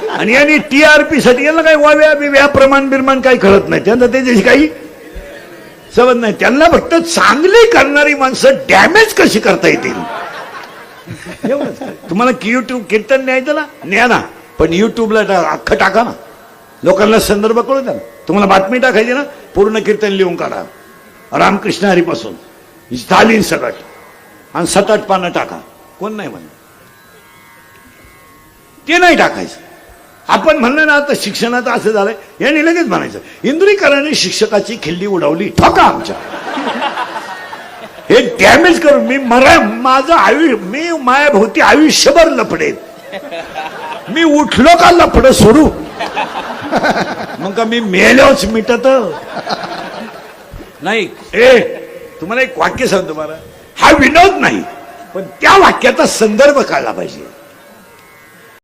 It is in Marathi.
आणि यांनी TRP साठी यांना काही वाव्या बिव्या प्रमाण बिरमान काही कळत नाही, त्यांना त्याच्याशी काही समज नाही. त्यांना फक्त चांगली करणारी माणसं डॅमेज कशी करता येतील एवढंच. तुम्हाला YouTube कीर्तन न्यायचं ना, न्या ना, पण युट्यूबला अख्खं टाका ना, लोकांना संदर्भ कळू द्या ना. तुम्हाला बातमी टाकायची ना, पूर्ण कीर्तन लिहून काढा, रामकृष्ण हरीपासून झालीन सकट, आणि 7-8 पानं टाका, कोण नाही म्हणत. ते नाही टाकायचं. आपण म्हणलं ना आता शिक्षणाचं असं झालंय, यांनी लगेच म्हणायचं इंदुरीकरांनी शिक्षकाची खिल्ली उडवली, ठोका आमच्या. हे डॅमेज करून माझं आयुष्य, मी मायाभोवती आयुष्यभर लफडेन. मी उठलो का लफड सोडू, मग का मी मेलोच मिटत नाही. तुम्हाला एक वाक्य सांगतो, मला हा विनोद नाही, पण त्या वाक्याचा संदर्भ कळला पाहिजे.